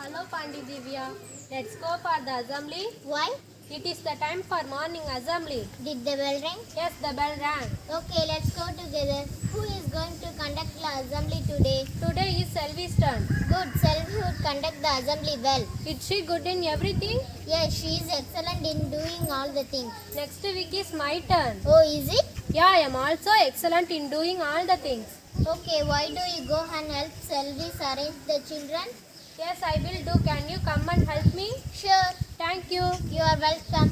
Hello Pandi Divya. Let's go for the assembly. Why? It is the time for morning assembly. Did the bell ring? Yes, the bell rang. Okay, let's go together. Who is going to conduct the assembly today? Today is Selvi's turn. Good. Selvi would conduct the assembly well. Is she good in everything? Yes, she is excellent in doing all the things. Next week is my turn. Oh, is it? Yeah, I am also excellent in doing all the things. Okay, why do you go and help Selvi arrange the children? Yes, I will do. Can you come and help me? Sure. Thank you. You are welcome.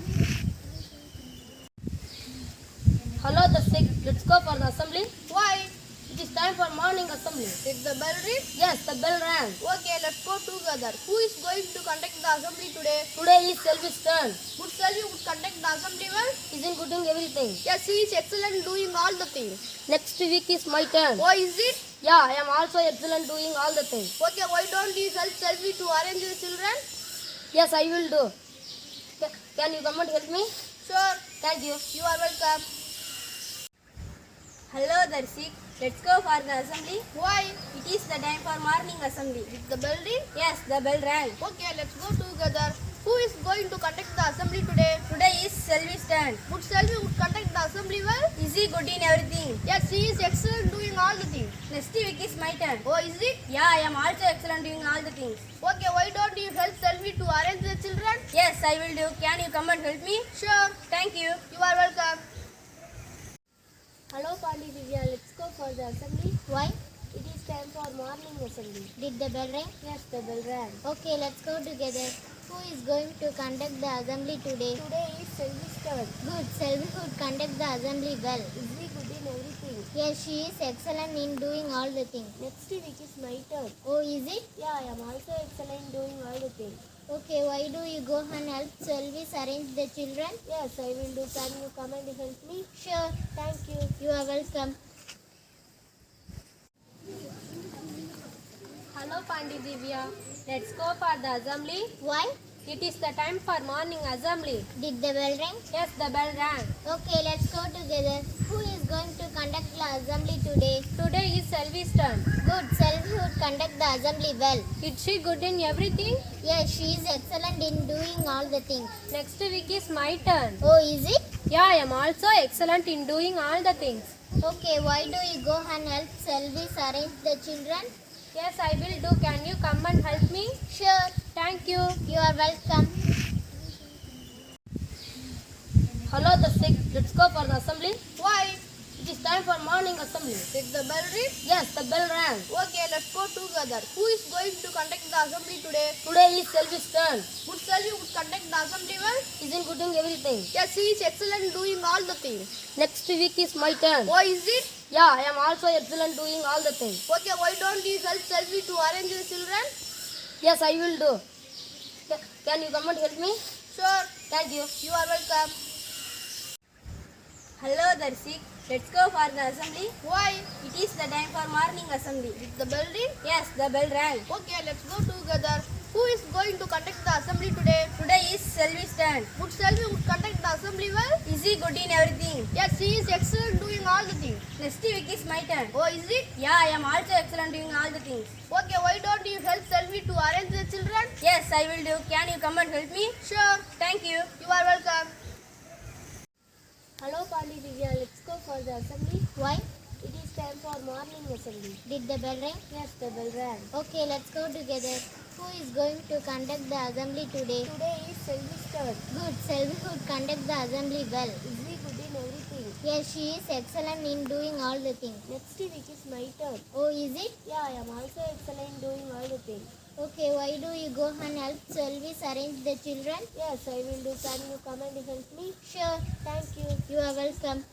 Hello, the sick. Let's go for the assembly. Why? It is time for morning assembly. Did the bell ring? Yes, the bell rang. Okay, let's go together. Who is going to conduct the assembly today? Today is Selvi's turn. Would Selvi would conduct the assembly well? Isn't good in everything. Yes, she is excellent in doing all the things. Next week is my turn. Oh, is it? Yeah, I am also excellent doing all the things. Okay, why don't you help Selvi to arrange the children? Yes, I will do. Can you come and help me? Sure. Thank you. You are welcome. Hello, Darshik. Let's go for the assembly. Why? It is the time for morning assembly. Did the bell ring? Yes, the bell rang. Okay, let's go together. Who is going to conduct the assembly today? Today is Selvi's turn. Would Selvi would conduct the assembly well? Is he good in everything? Yes, she is excellent doing all the things. Next week is my turn. Oh, is it? Yeah, I am also excellent doing all the things. Okay, why don't you help Selvi to arrange the children? Yes, I will do. Can you come and help me? Sure. Thank you. You are welcome. Hello, Pandi Divya. Let's go for the assembly. Why? It is time for morning assembly. Did the bell ring? Yes, the bell rang. Okay, let's go together. Who is going to conduct the assembly today? Today is Selvi's turn. Good. Selvi would conduct the assembly well. Is he good in everything? Yes, she is excellent in doing all the things. Next week is my turn. Oh, is it? Yeah, I am also excellent doing all the things. Okay, why do you go and help Selvi arrange the children? Yes, I will do. Can you come and help me? Sure. Thank you. You are welcome. Hello, Pandi Divya. Let's go for the assembly. Why? It is the time for morning assembly. Did the bell ring? Yes, the bell rang. Okay, let's go together. Who is going to conduct the assembly today? Today is Selvi's turn. Good. Selvi would conduct the assembly well. Is she good in everything? Yes, she is excellent in doing all the things. Next week is my turn. Oh, is it? Yeah, I am also excellent in doing all the things. Okay, why do you go and help Selvi arrange the children? Yes, I will do. Can you come and help me? Sure. Thank you. You are welcome. Hello, the sick. Let's go for the assembly. Why? It is time for morning assembly. Did the bell ring? Yes, the bell rang. Okay, let's go together. Who is going to conduct the assembly today? Today is Selvi's turn. Would Selvi would conduct the assembly well? Isn't good in everything. Yes, she is excellent in doing all the things. Next week is my turn. Oh, is it? Yeah, I am also excellent doing all the things. Okay, why don't you help Selvi to arrange the children? Yes, I will do. Can you come and help me? Sure. Thank you. You are welcome. Hello, Darshik. Let's go for the assembly. Why? It is the time for morning assembly. Did the bell ring? Yes, the bell rang. Okay, let's go together. Who is going to conduct the assembly today? Today is Selvi's turn. Would Selvi would conduct the assembly well? Is he good in everything? Yes, she is excellent doing all the things. Next week is my turn. Oh, is it? Yeah, I am also excellent doing all the things. Okay, why don't you help Selvi to arrange the children? Yes, I will do. Can you come and help me? Sure. Thank you. You are welcome. Hello, Pandi Divya. Let's go for the assembly. Why? It is time for morning assembly. Did the bell ring? Yes, the bell rang. Okay, let's go together. Who is going to conduct the assembly today? Today is Selvi's turn. Good. Selvi would conduct the assembly well. Is he good in everything? Yes, she is excellent in doing all the things. Next week is my turn. Oh, is it? Yeah, I am also excellent doing all the things. Okay, why do you go and help Selvi arrange the children? Yes, I will do. Can you come and help me? Sure. Thank you. You are welcome.